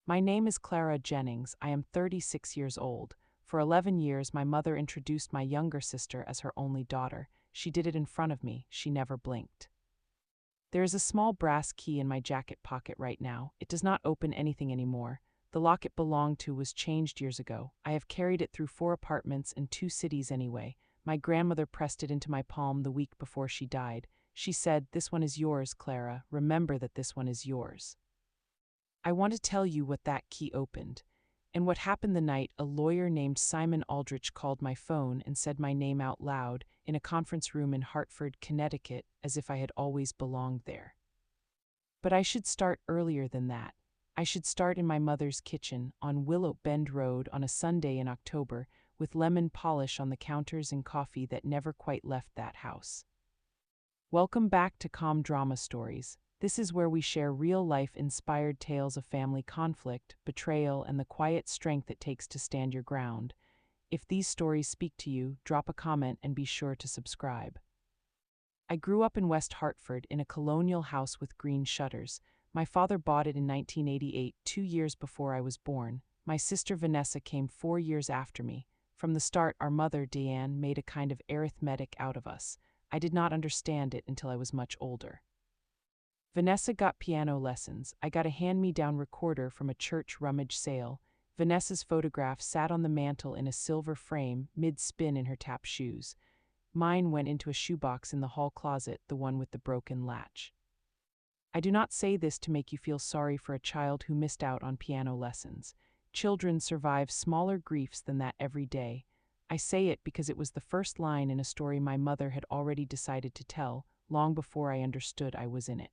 My name is Clara Jennings. I am 36 years old. For 11 years, my mother introduced my younger sister as her only daughter. She did it in front of me. She never blinked. There is a small brass key in my jacket pocket right now. It does not open anything anymore. The lock it belonged to was changed years ago. I have carried it through 4 apartments and 2 cities anyway. My grandmother pressed it into my palm the week before she died. She said, "This one is yours, Clara. Remember that this one is yours." I want to tell you what that key opened. And what happened the night a lawyer named Simon Aldrich called my phone and said my name out loud in a conference room in Hartford, Connecticut, as if I had always belonged there. But I should start earlier than that. I should start in my mother's kitchen on Willow Bend Road on a Sunday in October, with lemon polish on the counters and coffee that never quite left that house. Welcome back to Calm Drama Stories. This is where we share real-life-inspired tales of family conflict, betrayal, and the quiet strength it takes to stand your ground. If these stories speak to you, drop a comment and be sure to subscribe. I grew up in West Hartford in a colonial house with green shutters. My father bought it in 1988, 2 years before I was born. My sister Vanessa came 4 years after me. From the start, our mother, Diane, made a kind of arithmetic out of us. I did not understand it until I was much older. Vanessa got piano lessons. I got a hand-me-down recorder from a church rummage sale. Vanessa's photograph sat on the mantel in a silver frame, mid-spin in her tap shoes. Mine went into a shoebox in the hall closet, the one with the broken latch. I do not say this to make you feel sorry for a child who missed out on piano lessons. Children survive smaller griefs than that every day. I say it because it was the first line in a story my mother had already decided to tell, long before I understood I was in it.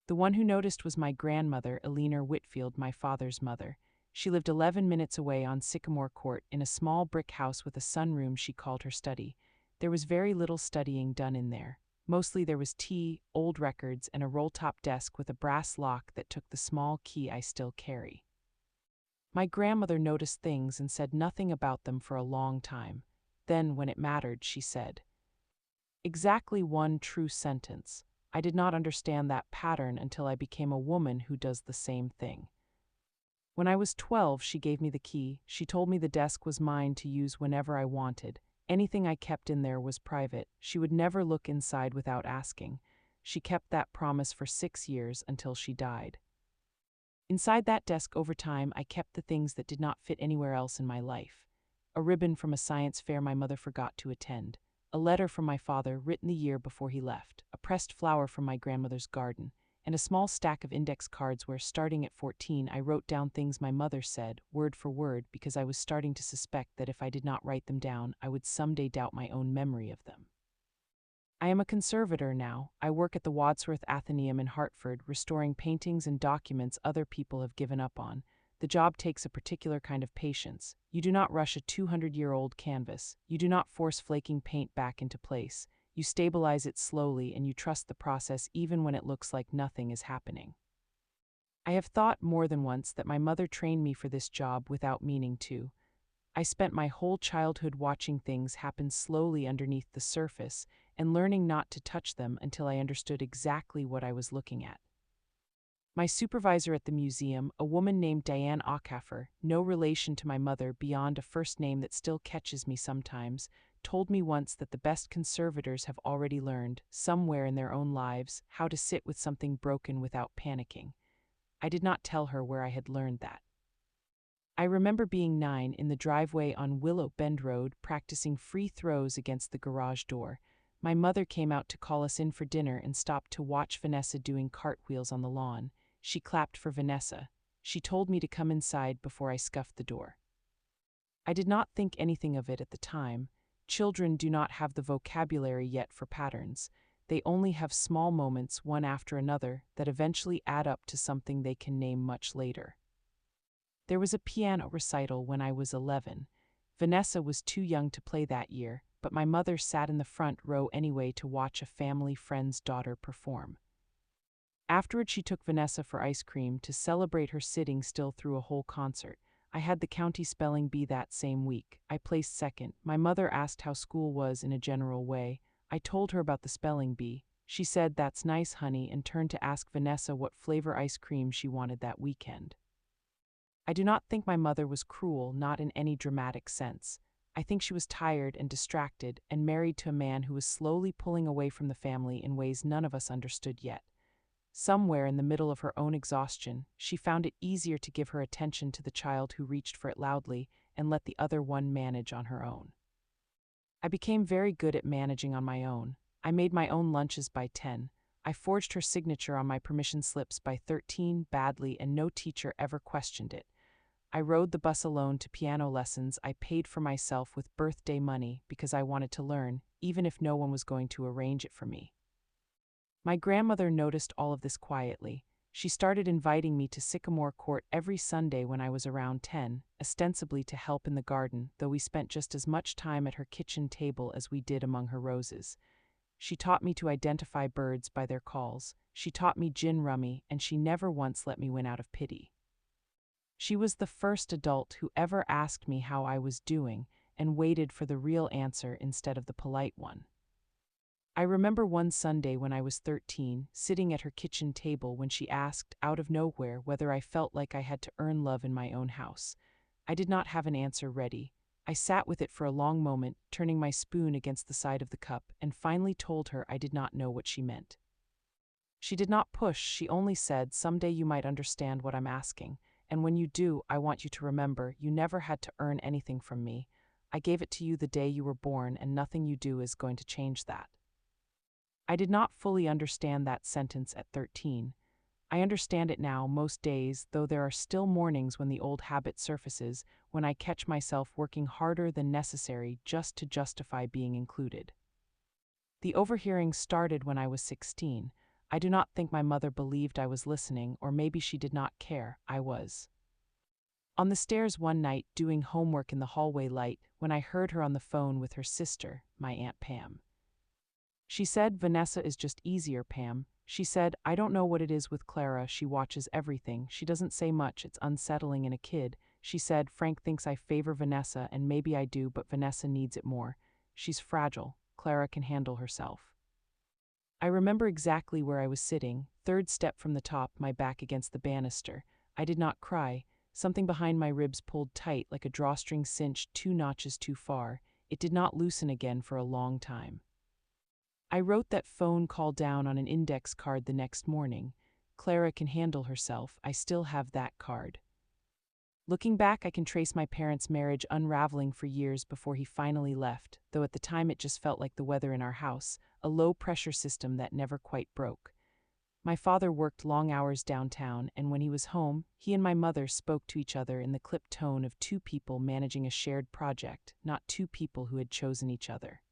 The one who noticed was my grandmother, Eleanor Whitfield, my father's mother. She lived 11 minutes away on Sycamore Court in a small brick house with a sunroom she called her study. There was very little studying done in there. Mostly there was tea, old records, and a roll-top desk with a brass lock that took the small key I still carry. My grandmother noticed things and said nothing about them for a long time. Then, when it mattered, she said exactly one true sentence. I did not understand that pattern until I became a woman who does the same thing. When I was 12, she gave me the key. She told me the desk was mine to use whenever I wanted. Anything I kept in there was private. She would never look inside without asking. She kept that promise for 6 years until she died. Inside that desk over time, I kept the things that did not fit anywhere else in my life. A ribbon from a science fair my mother forgot to attend. A letter from my father written the year before he left. A pressed flower from my grandmother's garden. And a small stack of index cards where, starting at 14, I wrote down things my mother said, word for word, because I was starting to suspect that if I did not write them down, I would someday doubt my own memory of them. I am a conservator now. I work at the Wadsworth Atheneum in Hartford, restoring paintings and documents other people have given up on. The job takes a particular kind of patience. You do not rush a 200-year-old canvas. You do not force flaking paint back into place. You stabilize it slowly and you trust the process even when it looks like nothing is happening. I have thought more than once that my mother trained me for this job without meaning to. I spent my whole childhood watching things happen slowly underneath the surface and learning not to touch them until I understood exactly what I was looking at. My supervisor at the museum, a woman named Diane Aucaffer, no relation to my mother beyond a first name that still catches me sometimes, told me once that the best conservators have already learned, somewhere in their own lives, how to sit with something broken without panicking. I did not tell her where I had learned that. I remember being 9 in the driveway on Willow Bend Road practicing free throws against the garage door. My mother came out to call us in for dinner and stopped to watch Vanessa doing cartwheels on the lawn. She clapped for Vanessa. She told me to come inside before I scuffed the door. I did not think anything of it at the time. Children do not have the vocabulary yet for patterns. They only have small moments, one after another, that eventually add up to something they can name much later. There was a piano recital when I was 11. Vanessa was too young to play that year, but my mother sat in the front row anyway to watch a family friend's daughter perform. Afterward, she took Vanessa for ice cream to celebrate her sitting still through a whole concert. I had the county spelling bee that same week. I placed second. My mother asked how school was in a general way. I told her about the spelling bee. She said, "That's nice, honey," and turned to ask Vanessa what flavor ice cream she wanted that weekend. I do not think my mother was cruel, not in any dramatic sense. I think she was tired and distracted and married to a man who was slowly pulling away from the family in ways none of us understood yet. Somewhere in the middle of her own exhaustion, she found it easier to give her attention to the child who reached for it loudly and let the other one manage on her own. I became very good at managing on my own. I made my own lunches by 10. I forged her signature on my permission slips by 13 badly, and no teacher ever questioned it. I rode the bus alone to piano lessons I paid for myself with birthday money because I wanted to learn, even if no one was going to arrange it for me. My grandmother noticed all of this quietly. She started inviting me to Sycamore Court every Sunday when I was around 10, ostensibly to help in the garden, though we spent just as much time at her kitchen table as we did among her roses. She taught me to identify birds by their calls. She taught me gin rummy, and she never once let me win out of pity. She was the first adult who ever asked me how I was doing and waited for the real answer instead of the polite one. I remember one Sunday when I was 13, sitting at her kitchen table when she asked, out of nowhere, whether I felt like I had to earn love in my own house. I did not have an answer ready. I sat with it for a long moment, turning my spoon against the side of the cup, and finally told her I did not know what she meant. She did not push, she only said, "Someday you might understand what I'm asking, and when you do, I want you to remember, you never had to earn anything from me. I gave it to you the day you were born, and nothing you do is going to change that." I did not fully understand that sentence at 13. I understand it now most days, though there are still mornings when the old habit surfaces, when I catch myself working harder than necessary just to justify being included. The overhearing started when I was 16. I do not think my mother believed I was listening, or maybe she did not care. I was on the stairs one night doing homework in the hallway light when I heard her on the phone with her sister, my Aunt Pam. She said, "Vanessa is just easier, Pam." She said, "I don't know what it is with Clara, she watches everything, she doesn't say much, it's unsettling in a kid." She said, "Frank thinks I favor Vanessa, and maybe I do, but Vanessa needs it more. She's fragile, Clara can handle herself." I remember exactly where I was sitting, third step from the top, my back against the banister. I did not cry. Something behind my ribs pulled tight like a drawstring cinched 2 notches too far. It did not loosen again for a long time. I wrote that phone call down on an index card the next morning. Clara can handle herself. I still have that card. Looking back, I can trace my parents' marriage unraveling for years before he finally left, though at the time it just felt like the weather in our house, a low-pressure system that never quite broke. My father worked long hours downtown, and when he was home, he and my mother spoke to each other in the clipped tone of two people managing a shared project, not two people who had chosen each other.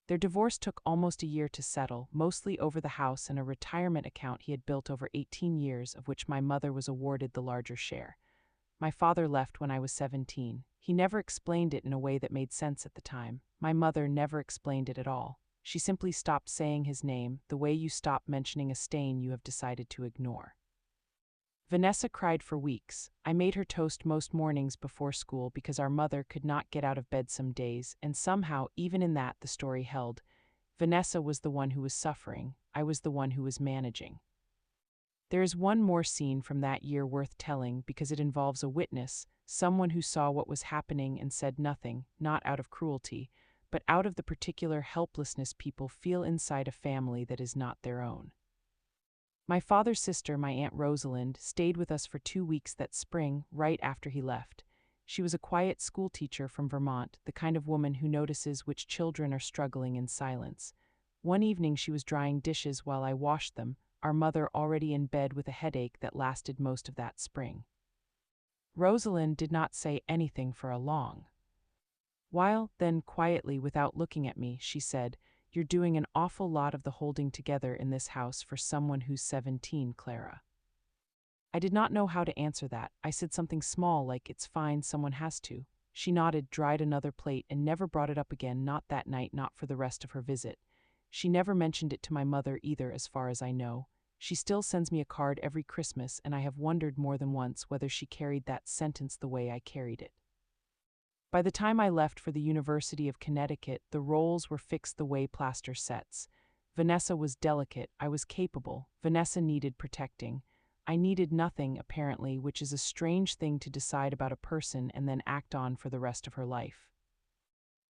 Their divorce took almost a year to settle, mostly over the house and a retirement account he had built over 18 years, of which my mother was awarded the larger share. My father left when I was 17. He never explained it in a way that made sense at the time. My mother never explained it at all. She simply stopped saying his name, the way you stop mentioning a stain you have decided to ignore. Vanessa cried for weeks. I made her toast most mornings before school because our mother could not get out of bed some days, and somehow, even in that, the story held. Vanessa was the one who was suffering. I was the one who was managing. There is one more scene from that year worth telling because it involves a witness, someone who saw what was happening and said nothing, not out of cruelty, but out of the particular helplessness people feel inside a family that is not their own. My father's sister, my Aunt Rosalind, stayed with us for 2 weeks that spring, right after he left. She was a quiet schoolteacher from Vermont, the kind of woman who notices which children are struggling in silence. One evening she was drying dishes while I washed them, our mother already in bed with a headache that lasted most of that spring. Rosalind did not say anything for a long while, then quietly, without looking at me, she said, "You're doing an awful lot of the holding together in this house for someone who's 17, Clara." I did not know how to answer that. I said something small like, "It's fine, someone has to." She nodded, dried another plate, and never brought it up again, not that night, not for the rest of her visit. She never mentioned it to my mother either, as far as I know. She still sends me a card every Christmas, and I have wondered more than once whether she carried that sentence the way I carried it. By the time I left for the University of Connecticut, the roles were fixed the way plaster sets. Vanessa was delicate, I was capable. Vanessa needed protecting. I needed nothing, apparently, which is a strange thing to decide about a person and then act on for the rest of her life.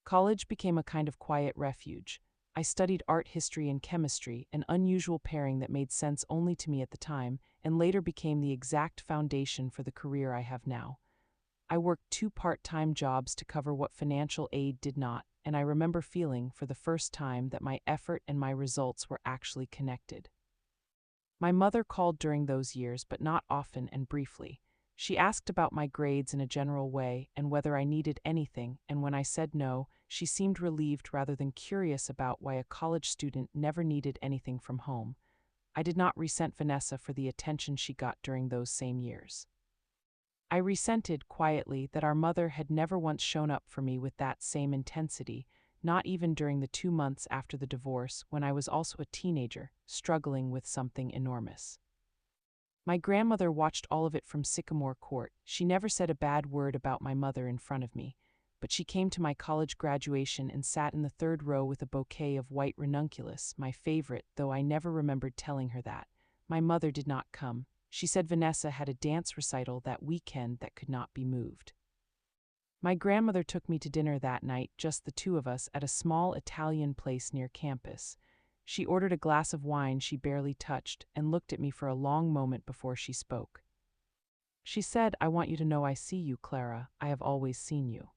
College became a kind of quiet refuge. I studied art history and chemistry, an unusual pairing that made sense only to me at the time, and later became the exact foundation for the career I have now. I worked 2 part-time jobs to cover what financial aid did not, and I remember feeling, for the first time, that my effort and my results were actually connected. My mother called during those years, but not often and briefly. She asked about my grades in a general way and whether I needed anything, and when I said no, she seemed relieved rather than curious about why a college student never needed anything from home. I did not resent Vanessa for the attention she got during those same years. I resented, quietly, that our mother had never once shown up for me with that same intensity, not even during the 2 months after the divorce when I was also a teenager, struggling with something enormous. My grandmother watched all of it from Sycamore Court. She never said a bad word about my mother in front of me, but she came to my college graduation and sat in the 3rd row with a bouquet of white ranunculus, my favorite, though I never remembered telling her that. My mother did not come. She said Vanessa had a dance recital that weekend that could not be moved. My grandmother took me to dinner that night, just the 2 of us, at a small Italian place near campus. She ordered a glass of wine she barely touched and looked at me for a long moment before she spoke. She said, "I want you to know I see you, Clara. I have always seen you."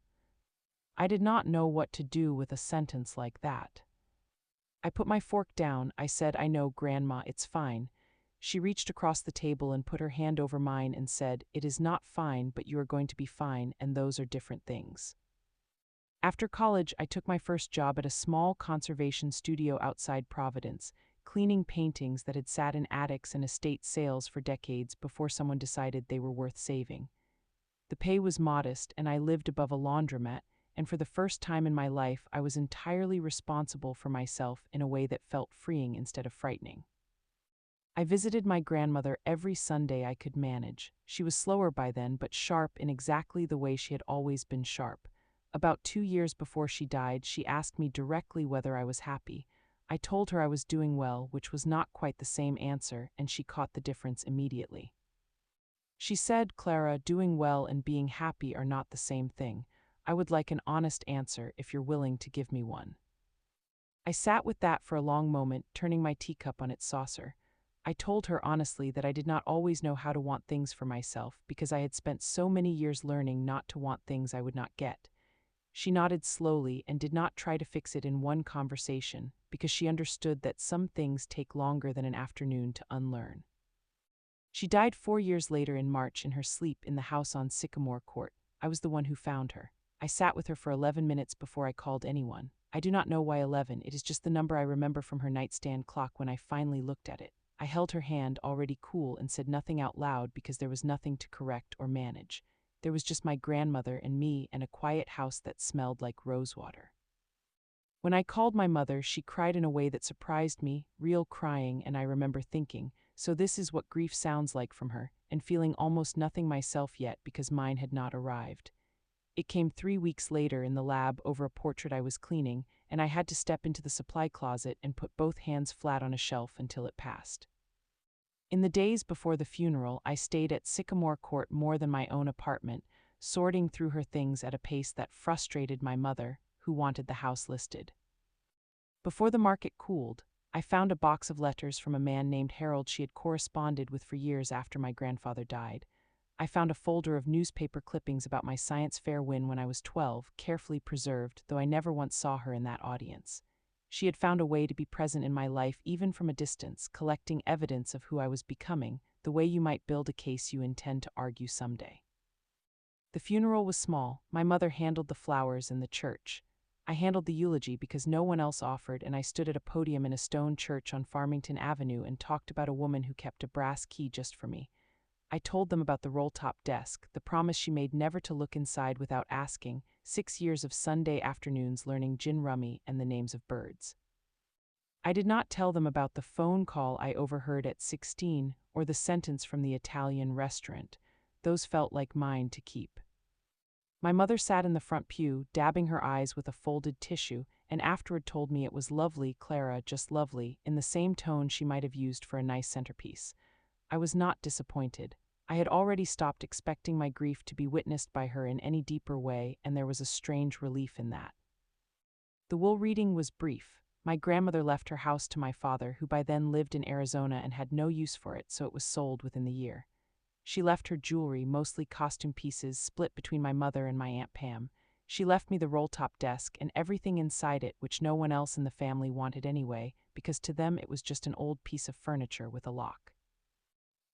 I did not know what to do with a sentence like that. I put my fork down. I said, "I know, Grandma, it's fine." She reached across the table and put her hand over mine and said, "It is not fine, but you are going to be fine, and those are different things." After college, I took my first job at a small conservation studio outside Providence, cleaning paintings that had sat in attics and estate sales for decades before someone decided they were worth saving. The pay was modest, and I lived above a laundromat, and for the first time in my life, I was entirely responsible for myself in a way that felt freeing instead of frightening. I visited my grandmother every Sunday I could manage. She was slower by then, but sharp in exactly the way she had always been sharp. About 2 years before she died, she asked me directly whether I was happy. I told her I was doing well, which was not quite the same answer, and she caught the difference immediately. She said, "Clara, doing well and being happy are not the same thing. I would like an honest answer if you're willing to give me one." I sat with that for a long moment, turning my teacup on its saucer. I told her honestly that I did not always know how to want things for myself because I had spent so many years learning not to want things I would not get. She nodded slowly and did not try to fix it in one conversation because she understood that some things take longer than an afternoon to unlearn. She died 4 years later in March in her sleep in the house on Sycamore Court. I was the one who found her. I sat with her for 11 minutes before I called anyone. I do not know why 11, it is just the number I remember from her nightstand clock when I finally looked at it. I held her hand, already cool, and said nothing out loud because there was nothing to correct or manage. There was just my grandmother and me and a quiet house that smelled like rosewater. When I called my mother, she cried in a way that surprised me, real crying, and I remember thinking, so this is what grief sounds like from her, and feeling almost nothing myself yet because mine had not arrived. It came 3 weeks later in the lab over a portrait I was cleaning, and I had to step into the supply closet and put both hands flat on a shelf until it passed. In the days before the funeral, I stayed at Sycamore Court more than my own apartment, sorting through her things at a pace that frustrated my mother, who wanted the house listed. Before the market cooled, I found a box of letters from a man named Harold she had corresponded with for years after my grandfather died. I found a folder of newspaper clippings about my science fair win when I was 12, carefully preserved, though I never once saw her in that audience. She had found a way to be present in my life even from a distance, collecting evidence of who I was becoming, the way you might build a case you intend to argue someday. The funeral was small. My mother handled the flowers and the church. I handled the eulogy because no one else offered, and I stood at a podium in a stone church on Farmington Avenue and talked about a woman who kept a brass key just for me. I told them about the roll-top desk, the promise she made never to look inside without asking, 6 years of Sunday afternoons learning gin rummy and the names of birds. I did not tell them about the phone call I overheard at 16 or the sentence from the Italian restaurant. Those felt like mine to keep. My mother sat in the front pew, dabbing her eyes with a folded tissue, and afterward told me it was lovely, Clara, just lovely, in the same tone she might have used for a nice centerpiece. I was not disappointed. I had already stopped expecting my grief to be witnessed by her in any deeper way, and there was a strange relief in that. The will reading was brief. My grandmother left her house to my father, who by then lived in Arizona and had no use for it, so it was sold within the year. She left her jewelry, mostly costume pieces, split between my mother and my Aunt Pam. She left me the roll-top desk and everything inside it, which no one else in the family wanted anyway, because to them it was just an old piece of furniture with a lock.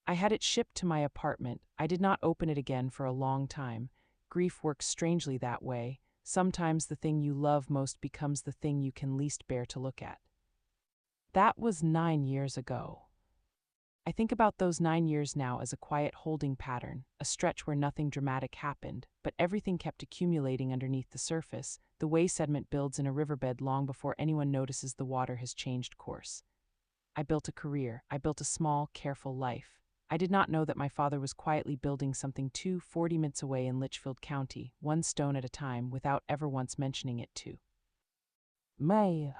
I had it shipped to my apartment. I did not open it again for a long time. Grief works strangely that way. Sometimes the thing you love most becomes the thing you can least bear to look at. That was 9 years ago. I think about those 9 years now as a quiet holding pattern, a stretch where nothing dramatic happened, but everything kept accumulating underneath the surface, the way sediment builds in a riverbed long before anyone notices the water has changed course. I built a career. I built a small, careful life. I did not know that my father was quietly building something 40 minutes away in Litchfield County, one stone at a time, without ever once mentioning it to me.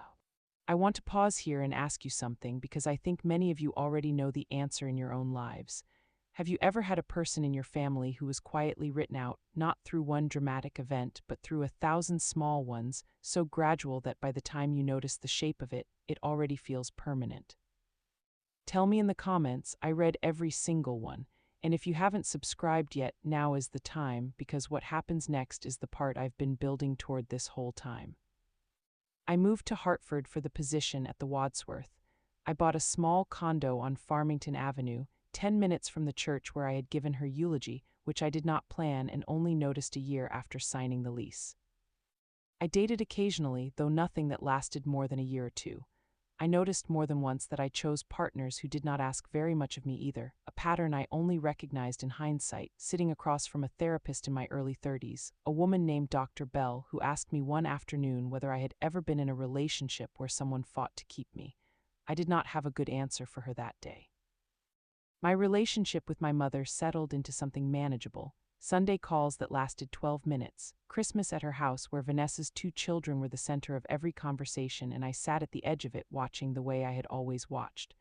I want to pause here and ask you something, because I think many of you already know the answer in your own lives. Have you ever had a person in your family who was quietly written out, not through one dramatic event, but through 1,000 small ones, so gradual that by the time you notice the shape of it, it already feels permanent? Tell me in the comments. I read every single one, and if you haven't subscribed yet, now is the time, because what happens next is the part I've been building toward this whole time. I moved to Hartford for the position at the Wadsworth. I bought a small condo on Farmington Avenue, 10 minutes from the church where I had given her eulogy, which I did not plan and only noticed a year after signing the lease. I dated occasionally, though nothing that lasted more than a year or two. I noticed more than once that I chose partners who did not ask very much of me either, a pattern I only recognized in hindsight, sitting across from a therapist in my early 30s, a woman named Dr. Bell, who asked me one afternoon whether I had ever been in a relationship where someone fought to keep me. I did not have a good answer for her that day. My relationship with my mother settled into something manageable. Sunday calls that lasted 12 minutes, Christmas at her house where Vanessa's 2 children were the center of every conversation, and I sat at the edge of it watching the way I had always watched.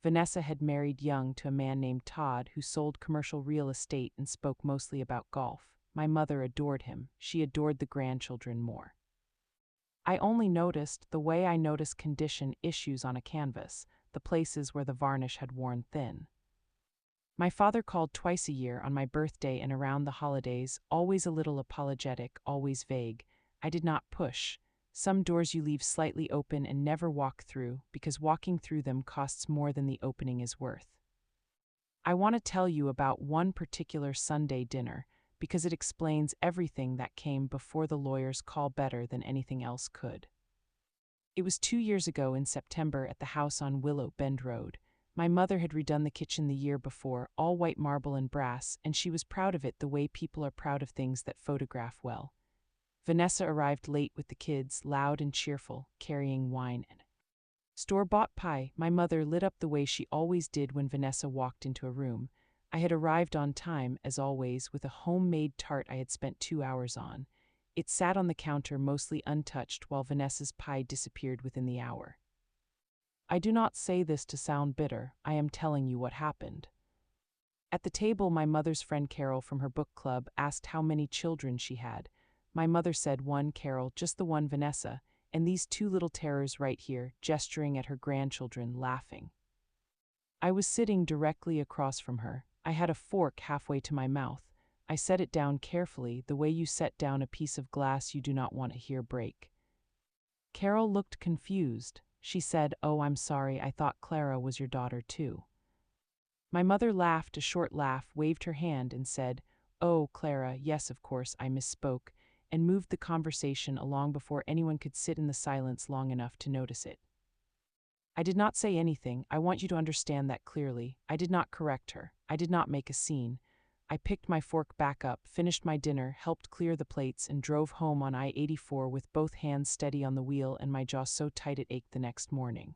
Vanessa had married young to a man named Todd who sold commercial real estate and spoke mostly about golf. My mother adored him. She adored the grandchildren more. I only noticed the way I notice condition issues on a canvas, the places where the varnish had worn thin. My father called twice a year, on my birthday and around the holidays, always a little apologetic, always vague. I did not push. Some doors you leave slightly open and never walk through, because walking through them costs more than the opening is worth. I want to tell you about one particular Sunday dinner, because it explains everything that came before the lawyer's call better than anything else could. It was 2 years ago in September at the house on Willow Bend Road. My mother had redone the kitchen the year before, all white marble and brass, and she was proud of it the way people are proud of things that photograph well. Vanessa arrived late with the kids, loud and cheerful, carrying wine and store-bought pie. My mother lit up the way she always did when Vanessa walked into a room. I had arrived on time, as always, with a homemade tart I had spent 2 hours on. It sat on the counter mostly untouched while Vanessa's pie disappeared within the hour. I do not say this to sound bitter, I am telling you what happened. At the table, my mother's friend Carol from her book club asked how many children she had. My mother said, "One, Carol, just the one, Vanessa, and these 2 little terrors right here," gesturing at her grandchildren, laughing. I was sitting directly across from her. I had a fork halfway to my mouth. I set it down carefully, the way you set down a piece of glass you do not want to hear break. Carol looked confused. She said, "Oh, I'm sorry, I thought Clara was your daughter too." My mother laughed a short laugh, waved her hand, and said, "Oh, Clara, yes, of course, I misspoke," and moved the conversation along before anyone could sit in the silence long enough to notice it. I did not say anything. I want you to understand that clearly. I did not correct her. I did not make a scene. I picked my fork back up, finished my dinner, helped clear the plates, and drove home on I-84 with both hands steady on the wheel and my jaw so tight it ached the next morning.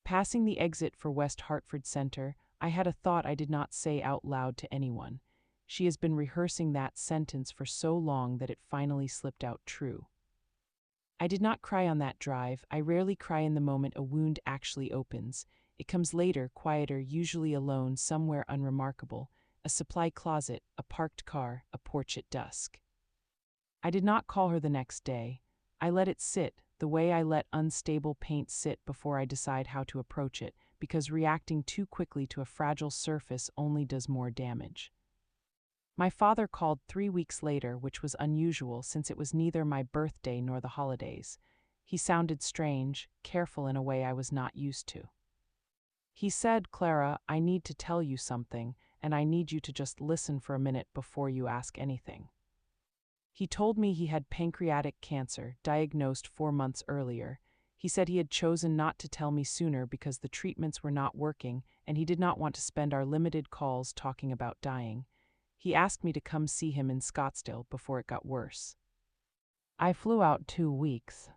Passing the exit for West Hartford Center, I had a thought I did not say out loud to anyone. She has been rehearsing that sentence for so long that it finally slipped out true. I did not cry on that drive. I rarely cry in the moment a wound actually opens. It comes later, quieter, usually alone, somewhere unremarkable. A supply closet, a parked car, a porch at dusk. I did not call her the next day. I let it sit, the way I let unstable paint sit before I decide how to approach it, because reacting too quickly to a fragile surface only does more damage. My father called 3 weeks later, which was unusual since it was neither my birthday nor the holidays. He sounded strange, careful in a way I was not used to. He said, "Clara, I need to tell you something, and I need you to just listen for a minute before you ask anything." He told me he had pancreatic cancer, diagnosed 4 months earlier. He said he had chosen not to tell me sooner because the treatments were not working, and he did not want to spend our limited calls talking about dying. He asked me to come see him in Scottsdale before it got worse. I flew out 2 weeks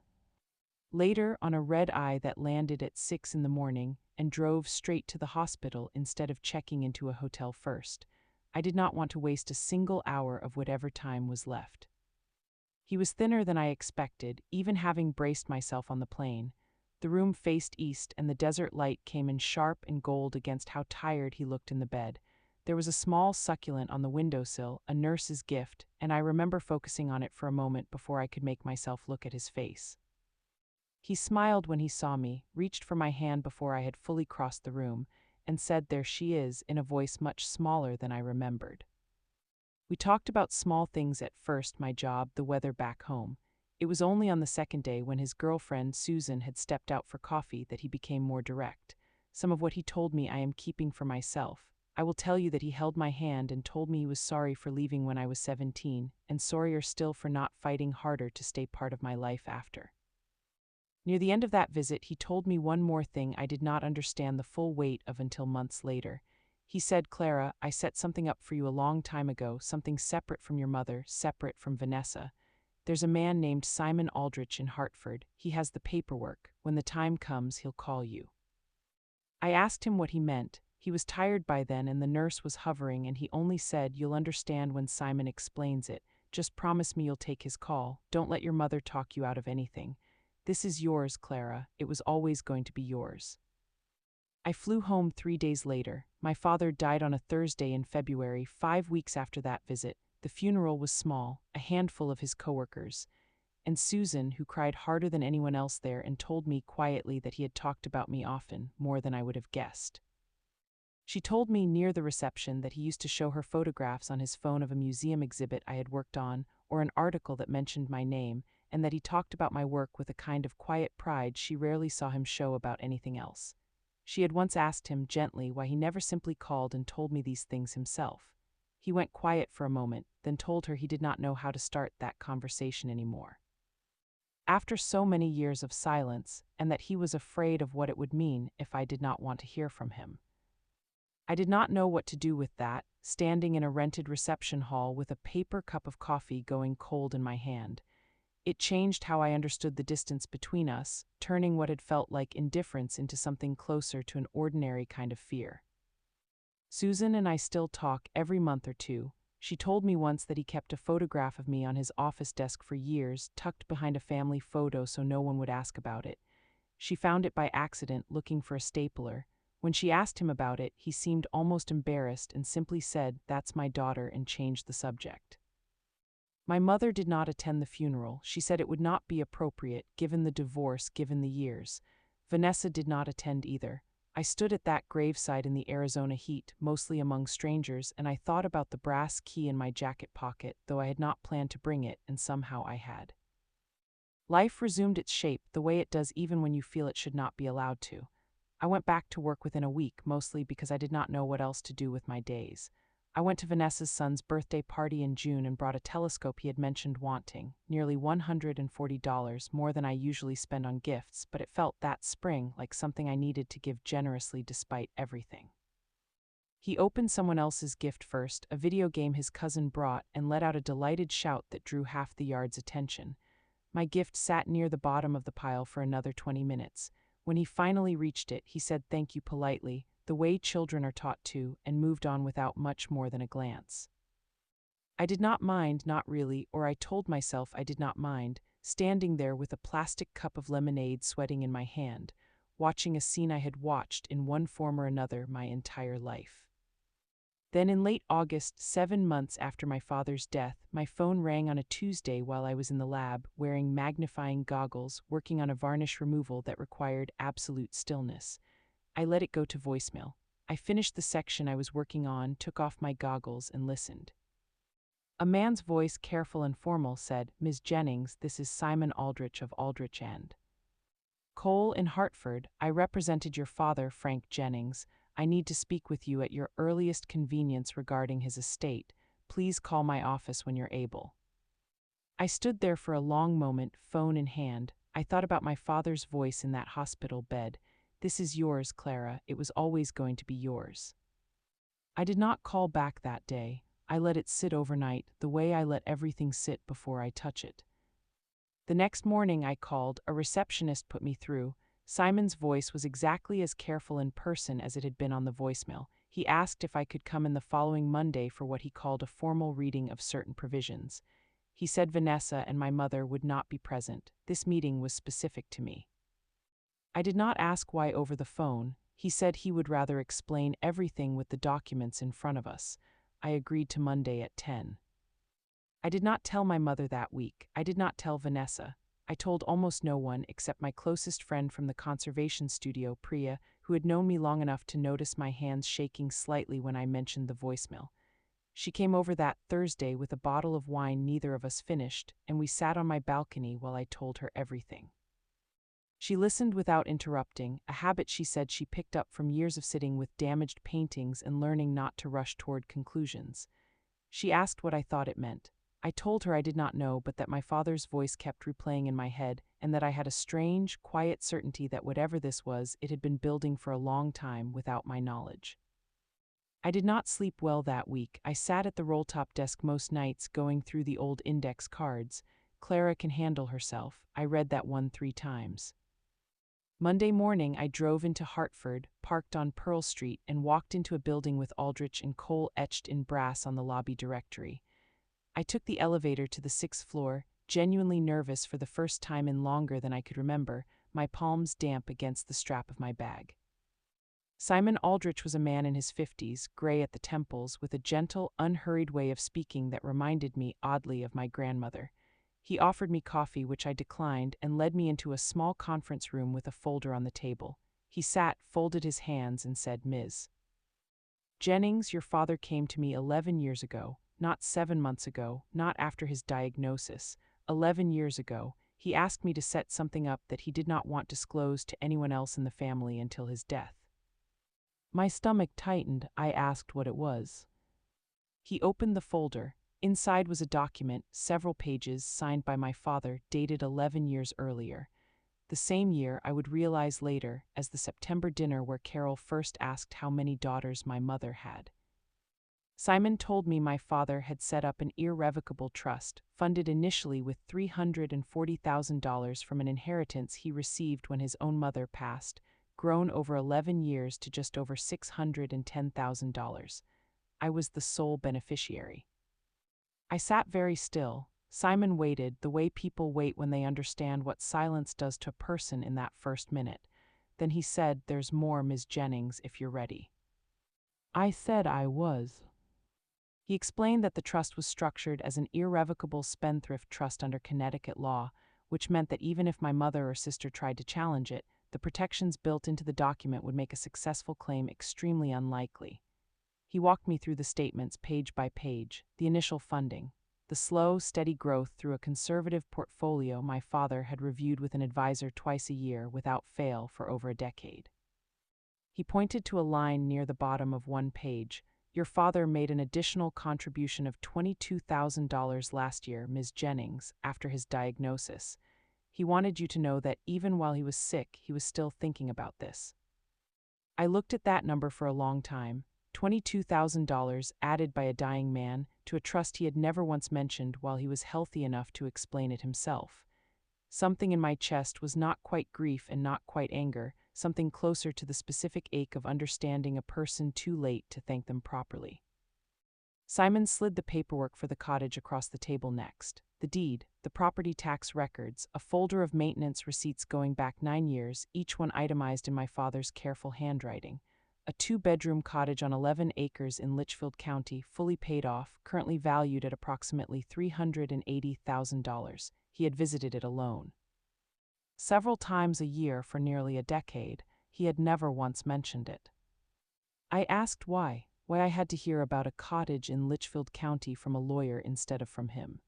later on a red-eye that landed at 6 in the morning and drove straight to the hospital instead of checking into a hotel first. I did not want to waste a single hour of whatever time was left. He was thinner than I expected, even having braced myself on the plane. The room faced east, and the desert light came in sharp and gold against how tired he looked in the bed. There was a small succulent on the windowsill, a nurse's gift, and I remember focusing on it for a moment before I could make myself look at his face. He smiled when he saw me, reached for my hand before I had fully crossed the room, and said, "There she is," in a voice much smaller than I remembered. We talked about small things at first, my job, the weather back home. It was only on the second day, when his girlfriend, Susan, had stepped out for coffee, that he became more direct. Some of what he told me I am keeping for myself. I will tell you that he held my hand and told me he was sorry for leaving when I was 17, and sorrier still for not fighting harder to stay part of my life after. Near the end of that visit, he told me one more thing I did not understand the full weight of until months later. He said, "Clara, I set something up for you a long time ago, something separate from your mother, separate from Vanessa. There's a man named Simon Aldrich in Hartford. He has the paperwork. When the time comes, he'll call you." I asked him what he meant. He was tired by then and the nurse was hovering, and he only said, "You'll understand when Simon explains it. Just promise me you'll take his call. Don't let your mother talk you out of anything. This is yours, Clara. It was always going to be yours." I flew home 3 days later. My father died on a Thursday in February, 5 weeks after that visit. The funeral was small, a handful of his coworkers, and Susan, who cried harder than anyone else there and told me quietly that he had talked about me often, more than I would have guessed. She told me near the reception that he used to show her photographs on his phone of a museum exhibit I had worked on, or an article that mentioned my name, and that he talked about my work with a kind of quiet pride she rarely saw him show about anything else. She had once asked him gently why he never simply called and told me these things himself. He went quiet for a moment, then told her he did not know how to start that conversation anymore. After so many years of silence, and that he was afraid of what it would mean if I did not want to hear from him. I did not know what to do with that, standing in a rented reception hall with a paper cup of coffee going cold in my hand. It changed how I understood the distance between us, turning what had felt like indifference into something closer to an ordinary kind of fear. Susan and I still talk every month or two. She told me once that he kept a photograph of me on his office desk for years, tucked behind a family photo so no one would ask about it. She found it by accident, looking for a stapler. When she asked him about it, he seemed almost embarrassed and simply said, "That's my daughter," and changed the subject. My mother did not attend the funeral. She said it would not be appropriate, given the divorce, given the years. Vanessa did not attend either. I stood at that graveside in the Arizona heat, mostly among strangers, and I thought about the brass key in my jacket pocket, though I had not planned to bring it, and somehow I had. Life resumed its shape, the way it does even when you feel it should not be allowed to. I went back to work within a week, mostly because I did not know what else to do with my days. I went to Vanessa's son's birthday party in June and brought a telescope he had mentioned wanting, nearly $140, more than I usually spend on gifts, but it felt that spring like something I needed to give generously despite everything. He opened someone else's gift first, a video game his cousin brought, and let out a delighted shout that drew half the yard's attention. My gift sat near the bottom of the pile for another 20 minutes. When he finally reached it, he said thank you politely, the way children are taught to, and moved on without much more than a glance. I did not mind, not really, or I told myself I did not mind, standing there with a plastic cup of lemonade sweating in my hand, watching a scene I had watched in one form or another my entire life. Then in late August, 7 months after my father's death, my phone rang on a Tuesday while I was in the lab, wearing magnifying goggles, working on a varnish removal that required absolute stillness. I let it go to voicemail. I finished the section I was working on, took off my goggles, and listened. A man's voice, careful and formal, said, "Ms. Jennings, this is Simon Aldrich of Aldrich and Cole in Hartford. I represented your father, Frank Jennings. I need to speak with you at your earliest convenience regarding his estate. Please call my office when you're able." I stood there for a long moment, phone in hand. I thought about my father's voice in that hospital bed. "This is yours, Clara. It was always going to be yours." I did not call back that day. I let it sit overnight, the way I let everything sit before I touch it. The next morning I called. A receptionist put me through. Simon's voice was exactly as careful in person as it had been on the voicemail. He asked if I could come in the following Monday for what he called a formal reading of certain provisions. He said Vanessa and my mother would not be present. This meeting was specific to me. I did not ask why over the phone. He said he would rather explain everything with the documents in front of us. I agreed to Monday at 10. I did not tell my mother that week. I did not tell Vanessa. I told almost no one except my closest friend from the conservation studio, Priya, who had known me long enough to notice my hands shaking slightly when I mentioned the voicemail. She came over that Thursday with a bottle of wine neither of us finished, and we sat on my balcony while I told her everything. She listened without interrupting, a habit she said she picked up from years of sitting with damaged paintings and learning not to rush toward conclusions. She asked what I thought it meant. I told her I did not know, but that my father's voice kept replaying in my head, and that I had a strange, quiet certainty that whatever this was, it had been building for a long time without my knowledge. I did not sleep well that week. I sat at the roll-top desk most nights going through the old index cards. Clara can handle herself. I read that one 3 times. Monday morning, I drove into Hartford, parked on Pearl Street, and walked into a building with Aldrich and Cole etched in brass on the lobby directory. I took the elevator to the 6th floor, genuinely nervous for the first time in longer than I could remember, my palms damp against the strap of my bag. Simon Aldrich was a man in his 50s, gray at the temples, with a gentle, unhurried way of speaking that reminded me oddly of my grandmother. He offered me coffee, which I declined, and led me into a small conference room with a folder on the table. He sat, folded his hands, and said, "Ms. Jennings, your father came to me 11 years ago, not 7 months ago, not after his diagnosis. 11 years ago, he asked me to set something up that he did not want disclosed to anyone else in the family until his death." My stomach tightened. I asked what it was. He opened the folder. Inside was a document, several pages, signed by my father, dated 11 years earlier. The same year, I would realize later, as the September dinner where Carol first asked how many daughters my mother had. Simon told me my father had set up an irrevocable trust, funded initially with $340,000 from an inheritance he received when his own mother passed, grown over 11 years to just over $610,000. I was the sole beneficiary. I sat very still. Simon waited, the way people wait when they understand what silence does to a person in that first minute. Then he said, "There's more, Ms. Jennings, if you're ready." I said I was. He explained that the trust was structured as an irrevocable spendthrift trust under Connecticut law, which meant that even if my mother or sister tried to challenge it, the protections built into the document would make a successful claim extremely unlikely. He walked me through the statements page by page, the initial funding, the slow, steady growth through a conservative portfolio my father had reviewed with an advisor twice a year without fail for over a decade. He pointed to a line near the bottom of one page. "Your father made an additional contribution of $22,000 last year, Ms. Jennings, after his diagnosis. He wanted you to know that even while he was sick, he was still thinking about this." I looked at that number for a long time. $22,000 added by a dying man to a trust he had never once mentioned while he was healthy enough to explain it himself. Something in my chest was not quite grief and not quite anger, something closer to the specific ache of understanding a person too late to thank them properly. Simon slid the paperwork for the cottage across the table next. The deed, the property tax records, a folder of maintenance receipts going back 9 years, each one itemized in my father's careful handwriting. A 2-bedroom cottage on 11 acres in Litchfield County, fully paid off, currently valued at approximately $380,000. He had visited it alone several times a year for nearly a decade. He had never once mentioned it. I asked why I had to hear about a cottage in Litchfield County from a lawyer instead of from him.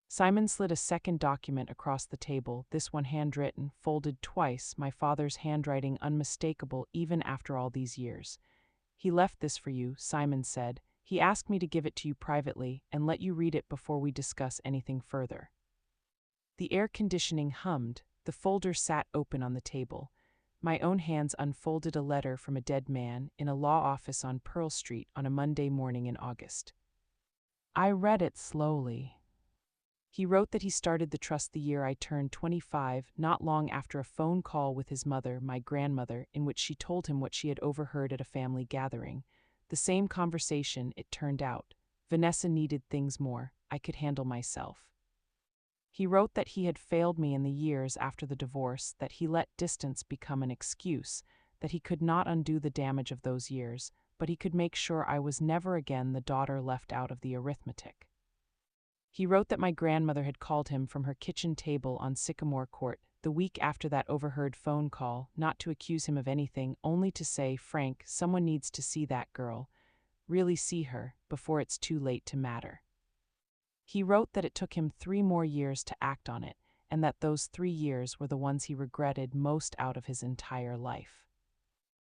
Simon slid a second document across the table, this one handwritten, folded twice, my father's handwriting unmistakable even after all these years. He left this for you, Simon said. He asked me to give it to you privately and let you read it before we discuss anything further. The air conditioning hummed, the folder sat open on the table. My own hands unfolded a letter from a dead man in a law office on Pearl Street on a Monday morning in August. I read it slowly. He wrote that he started the trust the year I turned 25, not long after a phone call with his mother, my grandmother, in which she told him what she had overheard at a family gathering. The same conversation, it turned out. Vanessa needed things more. I could handle myself. He wrote that he had failed me in the years after the divorce, that he let distance become an excuse, that he could not undo the damage of those years, but he could make sure I was never again the daughter left out of the arithmetic. He wrote that my grandmother had called him from her kitchen table on Sycamore Court the week after that overheard phone call, not to accuse him of anything, only to say, Frank, someone needs to see that girl, really see her, before it's too late to matter. He wrote that it took him 3 more years to act on it, and that those 3 years were the ones he regretted most out of his entire life.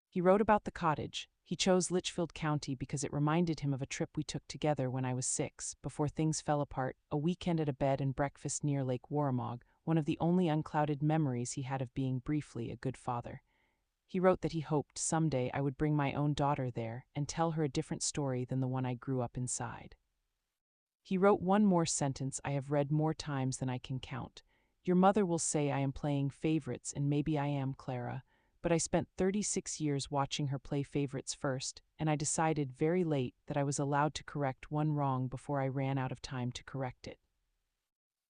He wrote about the cottage. He chose Litchfield County because it reminded him of a trip we took together when I was 6, before things fell apart, a weekend at a bed and breakfast near Lake Warramog, one of the only unclouded memories he had of being briefly a good father. He wrote that he hoped someday I would bring my own daughter there and tell her a different story than the one I grew up inside. He wrote one more sentence I have read more times than I can count. Your mother will say I am playing favorites, and maybe I am, Clara, but I spent 36 years watching her play favorites first, and I decided very late that I was allowed to correct one wrong before I ran out of time to correct it.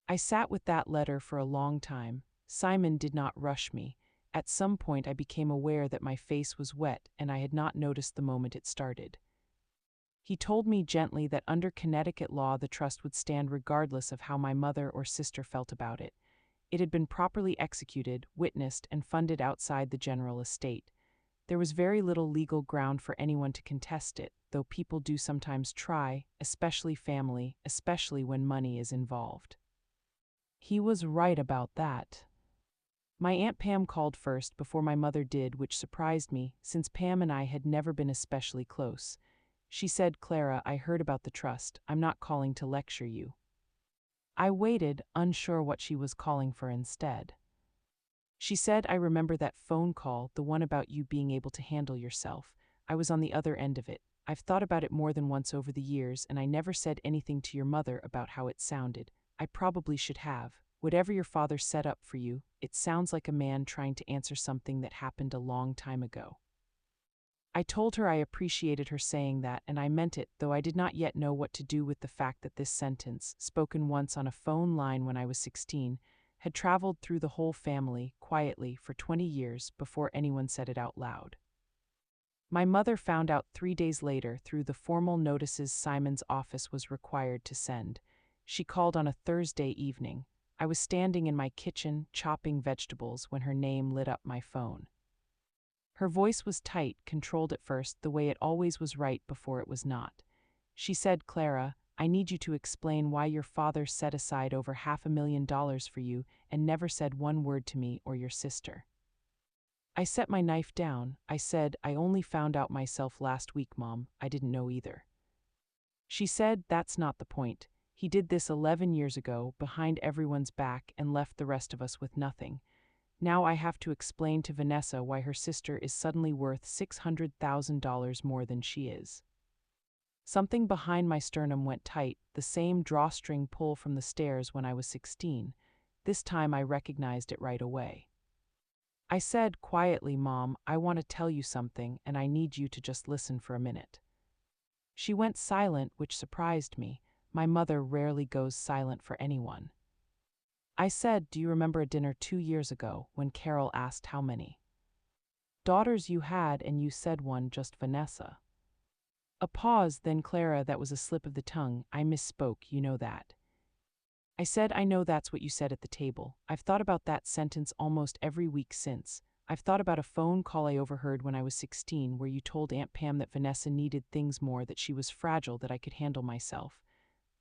I sat with that letter for a long time. Simon did not rush me. At some point I became aware that my face was wet, and I had not noticed the moment it started. He told me gently that under Connecticut law the trust would stand regardless of how my mother or sister felt about it. It had been properly executed, witnessed, and funded outside the general estate. There was very little legal ground for anyone to contest it, though people do sometimes try, especially family, especially when money is involved. He was right about that. My Aunt Pam called first before my mother did, which surprised me, since Pam and I had never been especially close. She said, Clara, I heard about the trust. I'm not calling to lecture you. I waited, unsure what she was calling for instead. She said, I remember that phone call, the one about you being able to handle yourself. I was on the other end of it. I've thought about it more than once over the years, and I never said anything to your mother about how it sounded. I probably should have. Whatever your father set up for you, it sounds like a man trying to answer something that happened a long time ago. I told her I appreciated her saying that, and I meant it, though I did not yet know what to do with the fact that this sentence, spoken once on a phone line when I was 16, had traveled through the whole family, quietly, for 20 years before anyone said it out loud. My mother found out 3 days later through the formal notices Simon's office was required to send. She called on a Thursday evening. I was standing in my kitchen, chopping vegetables, when her name lit up my phone. Her voice was tight, controlled at first, the way it always was right before it was not. She said, Clara, I need you to explain why your father set aside over $500,000 for you and never said one word to me or your sister. I set my knife down. I said, I only found out myself last week, Mom. I didn't know either. She said, that's not the point. He did this 11 years ago, behind everyone's back, and left the rest of us with nothing. Now I have to explain to Vanessa why her sister is suddenly worth $600,000 more than she is. Something behind my sternum went tight, the same drawstring pull from the stairs when I was 16. This time I recognized it right away. I said quietly, Mom, I want to tell you something, and I need you to just listen for a minute. She went silent, which surprised me. My mother rarely goes silent for anyone. I said, "Do you remember a dinner 2 years ago when Carol asked how many daughters you had and you said one, just Vanessa?" A pause, then Clara, "That was a slip of the tongue. I misspoke, you know that." I said, "I know that's what you said at the table. I've thought about that sentence almost every week since. I've thought about a phone call I overheard when I was 16 where you told Aunt Pam that Vanessa needed things more, that she was fragile, that I could handle myself.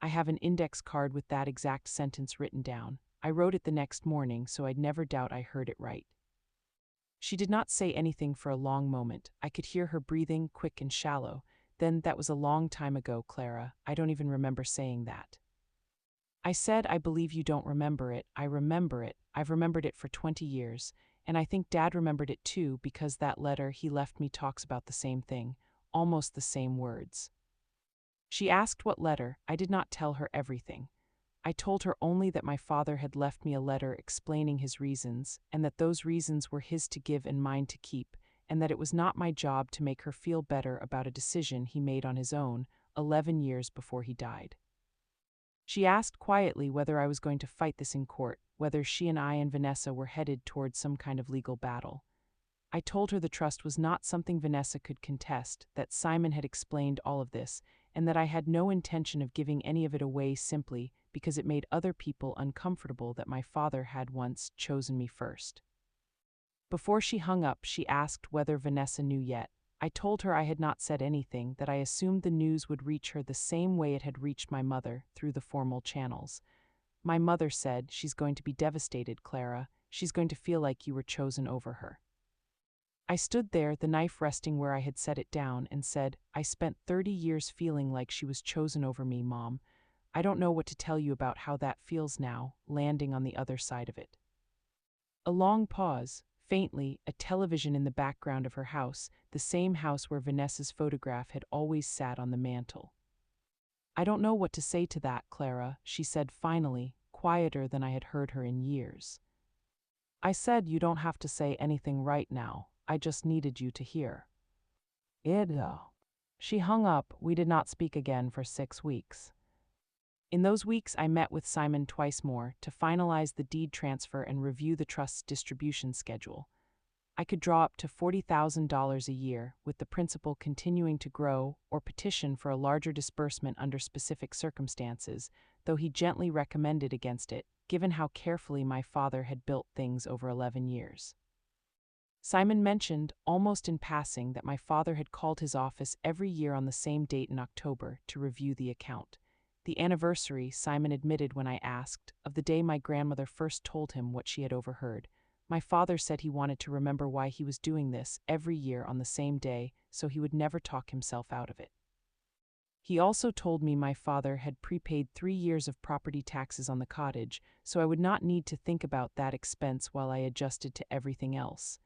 I have an index card with that exact sentence written down. I wrote it the next morning so I'd never doubt I heard it right." She did not say anything for a long moment. I could hear her breathing, quick and shallow. Then, "That was a long time ago, Clara. I don't even remember saying that." I said, "I believe you don't remember it. I remember it. I've remembered it for 20 years. And I think Dad remembered it too, because that letter he left me talks about the same thing, almost the same words." She asked what letter. I did not tell her everything. I told her only that my father had left me a letter explaining his reasons, and that those reasons were his to give and mine to keep, and that it was not my job to make her feel better about a decision he made on his own 11 years before he died. She asked quietly whether I was going to fight this in court, whether she and I and Vanessa were headed towards some kind of legal battle. I told her the trust was not something Vanessa could contest, that Simon had explained all of this, and that I had no intention of giving any of it away simply because it made other people uncomfortable that my father had once chosen me first. Before she hung up, she asked whether Vanessa knew yet. I told her I had not said anything, that I assumed the news would reach her the same way it had reached my mother, through the formal channels. My mother said, "She's going to be devastated, Clara. She's going to feel like you were chosen over her." I stood there, the knife resting where I had set it down, and said, "I spent 30 years feeling like she was chosen over me, Mom. I don't know what to tell you about how that feels now, landing on the other side of it." A long pause. Faintly, a television in the background of her house, the same house where Vanessa's photograph had always sat on the mantel. "I don't know what to say to that, Clara," she said finally, quieter than I had heard her in years. I said, "You don't have to say anything right now. I just needed you to hear it." She hung up. We did not speak again for 6 weeks. In those weeks, I met with Simon twice more to finalize the deed transfer and review the trust's distribution schedule. I could draw up to $40,000 a year, with the principal continuing to grow, or petition for a larger disbursement under specific circumstances, though he gently recommended against it, given how carefully my father had built things over 11 years. Simon mentioned, almost in passing, that my father had called his office every year on the same date in October to review the account. The anniversary, Simon admitted when I asked, of the day my grandmother first told him what she had overheard. My father said he wanted to remember why he was doing this every year on the same day, so he would never talk himself out of it. He also told me my father had prepaid 3 years of property taxes on the cottage, so I would not need to think about that expense while I adjusted to everything else.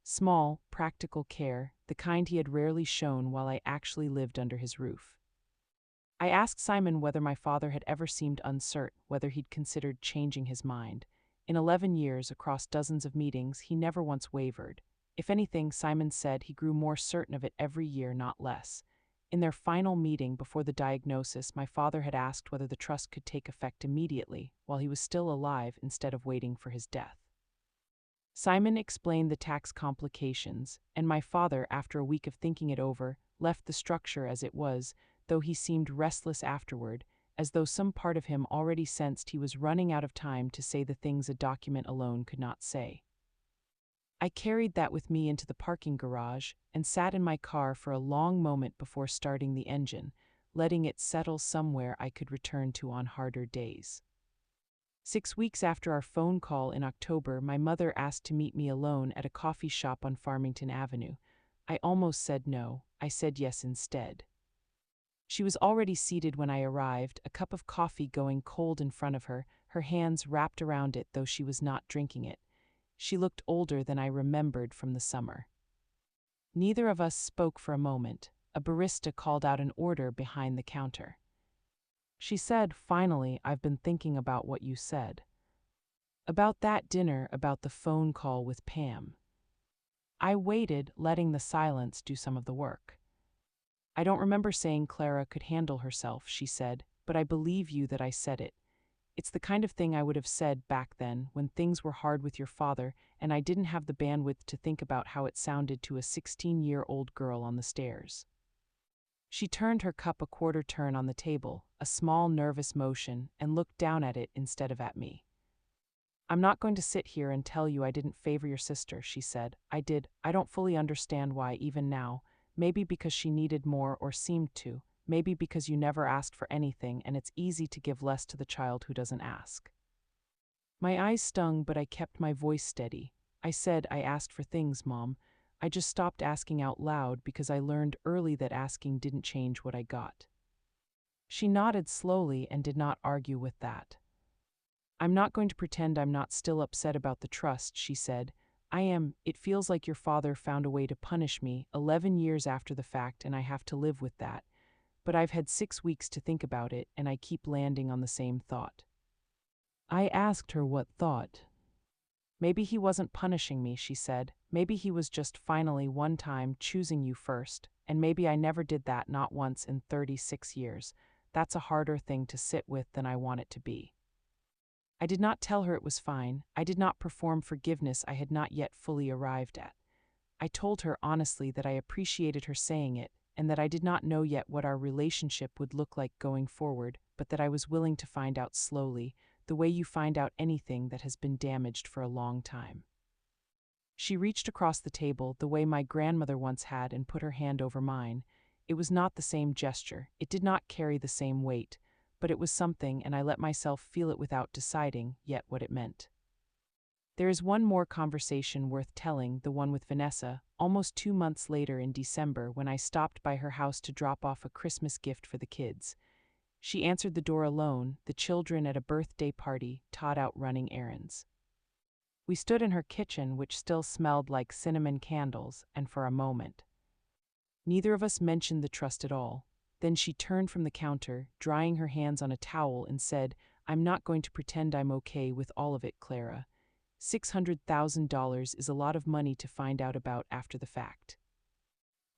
Small, practical care, the kind he had rarely shown while I actually lived under his roof. I asked Simon whether my father had ever seemed uncertain, whether he'd considered changing his mind. In 11 years, across dozens of meetings, he never once wavered. If anything, Simon said, he grew more certain of it every year, not less. In their final meeting before the diagnosis, my father had asked whether the trust could take effect immediately, while he was still alive, instead of waiting for his death. Simon explained the tax complications, and my father, after a week of thinking it over, left the structure as it was, though he seemed restless afterward, as though some part of him already sensed he was running out of time to say the things a document alone could not say. I carried that with me into the parking garage and sat in my car for a long moment before starting the engine, letting it settle somewhere I could return to on harder days. 6 weeks after our phone call in October, my mother asked to meet me alone at a coffee shop on Farmington Avenue. I almost said no. I said yes instead. She was already seated when I arrived, a cup of coffee going cold in front of her, her hands wrapped around it, though she was not drinking it. She looked older than I remembered from the summer. Neither of us spoke for a moment. A barista called out an order behind the counter. She said, "Finally, I've been thinking about what you said. About that dinner, about the phone call with Pam." I waited, letting the silence do some of the work. I don't remember saying Clara could handle herself, she said, but I believe you that I said it. It's the kind of thing I would have said back then when things were hard with your father and I didn't have the bandwidth to think about how it sounded to a 16-year-old girl on the stairs. She turned her cup a quarter turn on the table, a small nervous motion, and looked down at it instead of at me. I'm not going to sit here and tell you I didn't favor your sister, she said. I did. I don't fully understand why even now. Maybe because she needed more or seemed to. Maybe because you never asked for anything and it's easy to give less to the child who doesn't ask. My eyes stung, but I kept my voice steady. I said I asked for things, Mom. I just stopped asking out loud because I learned early that asking didn't change what I got. She nodded slowly and did not argue with that. I'm not going to pretend I'm not still upset about the trust, she said. I am. It feels like your father found a way to punish me 11 years after the fact and I have to live with that. But I've had 6 weeks to think about it and I keep landing on the same thought. I asked her what thought. Maybe he wasn't punishing me, she said. Maybe he was just finally one time choosing you first, and maybe I never did that, not once in 36 years. That's a harder thing to sit with than I want it to be. I did not tell her it was fine. I did not perform forgiveness I had not yet fully arrived at. I told her honestly that I appreciated her saying it, and that I did not know yet what our relationship would look like going forward, but that I was willing to find out slowly, the way you find out anything that has been damaged for a long time. She reached across the table the way my grandmother once had and put her hand over mine. It was not the same gesture, it did not carry the same weight, but it was something and I let myself feel it without deciding yet what it meant. There is one more conversation worth telling, the one with Vanessa, almost 2 months later in December when I stopped by her house to drop off a Christmas gift for the kids. She answered the door alone, the children at a birthday party, Todd out running errands. We stood in her kitchen, which still smelled like cinnamon candles, and for a moment, neither of us mentioned the trust at all. Then she turned from the counter, drying her hands on a towel, and said, I'm not going to pretend I'm okay with all of it, Clara. $600,000 is a lot of money to find out about after the fact.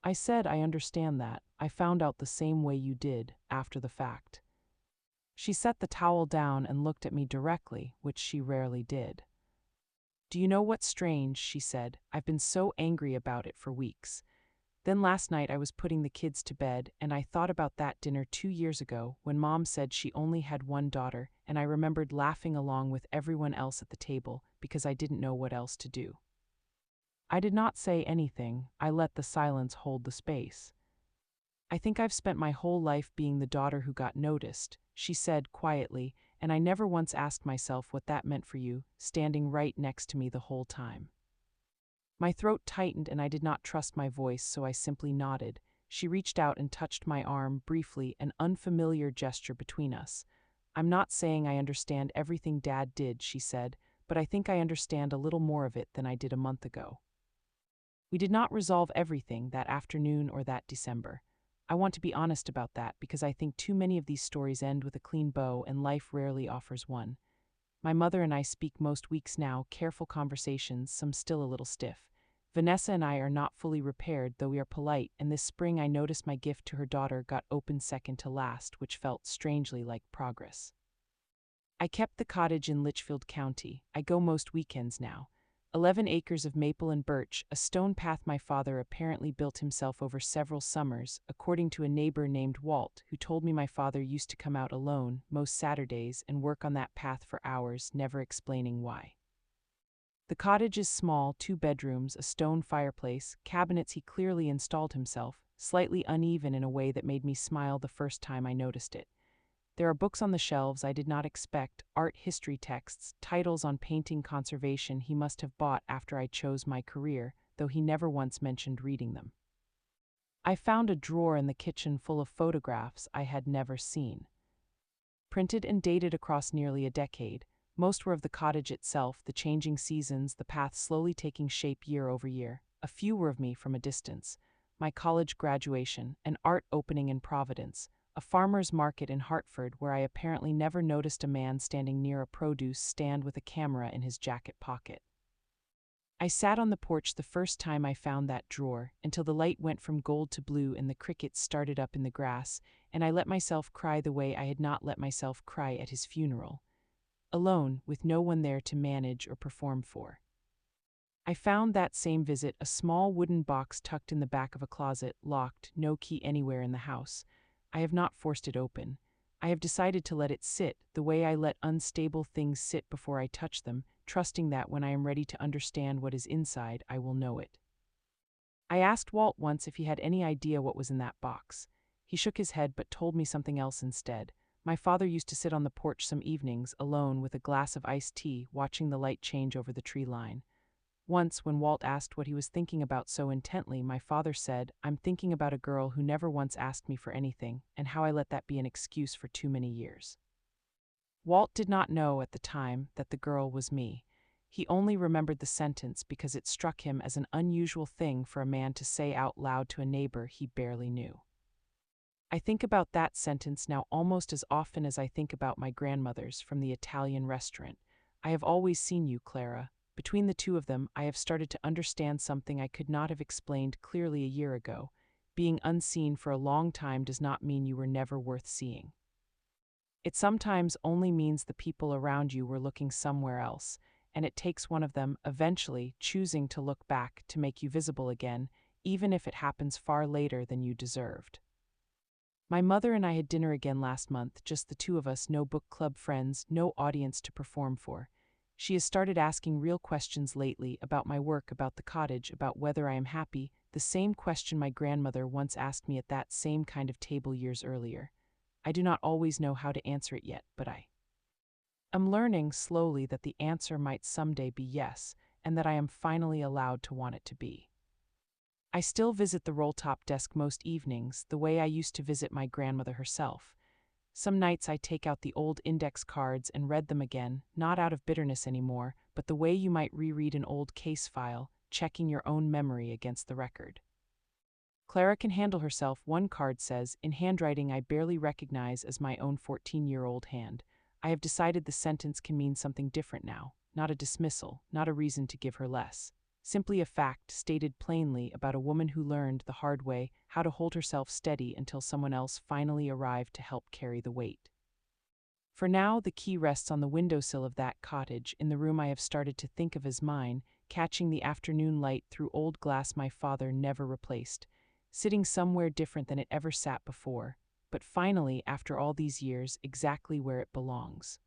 I said, I understand that. I found out the same way you did, after the fact. She set the towel down and looked at me directly, which she rarely did. Do you know what's strange, she said. I've been so angry about it for weeks. Then last night I was putting the kids to bed, and I thought about that dinner 2 years ago when Mom said she only had one daughter, and I remembered laughing along with everyone else at the table because I didn't know what else to do. I did not say anything. I let the silence hold the space. I think I've spent my whole life being the daughter who got noticed, she said quietly, and I never once asked myself what that meant for you, standing right next to me the whole time. My throat tightened and I did not trust my voice, so I simply nodded. She reached out and touched my arm briefly, an unfamiliar gesture between us. I'm not saying I understand everything Dad did, she said, but I think I understand a little more of it than I did a month ago. We did not resolve everything that afternoon or that December. I want to be honest about that because I think too many of these stories end with a clean bow and life rarely offers one. My mother and I speak most weeks now, careful conversations, some still a little stiff. Vanessa and I are not fully repaired, though we are polite, and this spring I noticed my gift to her daughter got opened second to last, which felt strangely like progress. I kept the cottage in Litchfield County. I go most weekends now. 11 acres of maple and birch, a stone path my father apparently built himself over several summers, according to a neighbor named Walt, who told me my father used to come out alone most Saturdays and work on that path for hours, never explaining why. The cottage is small, 2 bedrooms, a stone fireplace, cabinets he clearly installed himself, slightly uneven in a way that made me smile the first time I noticed it. There are books on the shelves I did not expect, art history texts, titles on painting conservation he must have bought after I chose my career, though he never once mentioned reading them. I found a drawer in the kitchen full of photographs I had never seen. Printed and dated across nearly a decade, most were of the cottage itself, the changing seasons, the path slowly taking shape year over year. A few were of me from a distance, my college graduation, an art opening in Providence, a farmer's market in Hartford where I apparently never noticed a man standing near a produce stand with a camera in his jacket pocket. I sat on the porch the first time I found that drawer, until the light went from gold to blue and the crickets started up in the grass, and I let myself cry the way I had not let myself cry at his funeral. Alone, with no one there to manage or perform for. I found that same visit a small wooden box tucked in the back of a closet, locked, no key anywhere in the house. I have not forced it open. I have decided to let it sit, the way I let unstable things sit before I touch them, trusting that when I am ready to understand what is inside, I will know it. I asked Walt once if he had any idea what was in that box. He shook his head but told me something else instead. My father used to sit on the porch some evenings, alone with a glass of iced tea, watching the light change over the tree line. Once, when Walt asked what he was thinking about so intently, my father said, "I'm thinking about a girl who never once asked me for anything, and how I let that be an excuse for too many years." Walt did not know at the time that the girl was me. He only remembered the sentence because it struck him as an unusual thing for a man to say out loud to a neighbor he barely knew. I think about that sentence now almost as often as I think about my grandmother's from the Italian restaurant. "I have always seen you, Clara." Between the two of them, I have started to understand something I could not have explained clearly a year ago. Being unseen for a long time does not mean you were never worth seeing. It sometimes only means the people around you were looking somewhere else, and it takes one of them, eventually, choosing to look back to make you visible again, even if it happens far later than you deserved. My mother and I had dinner again last month, just the two of us, no book club friends, no audience to perform for. She has started asking real questions lately about my work, about the cottage, about whether I am happy, the same question my grandmother once asked me at that same kind of table years earlier. I do not always know how to answer it yet, but I am learning slowly that the answer might someday be yes, and that I am finally allowed to want it to be. I still visit the roll-top desk most evenings, the way I used to visit my grandmother herself. Some nights I take out the old index cards and read them again, not out of bitterness anymore, but the way you might reread an old case file, checking your own memory against the record. "Clara can handle herself," one card says, in handwriting I barely recognize as my own 14-year-old hand. I have decided the sentence can mean something different now, not a dismissal, not a reason to give her less. Simply a fact stated plainly about a woman who learned the hard way how to hold herself steady until someone else finally arrived to help carry the weight. For now, the key rests on the windowsill of that cottage, in the room I have started to think of as mine, catching the afternoon light through old glass my father never replaced, sitting somewhere different than it ever sat before, but finally, after all these years, exactly where it belongs.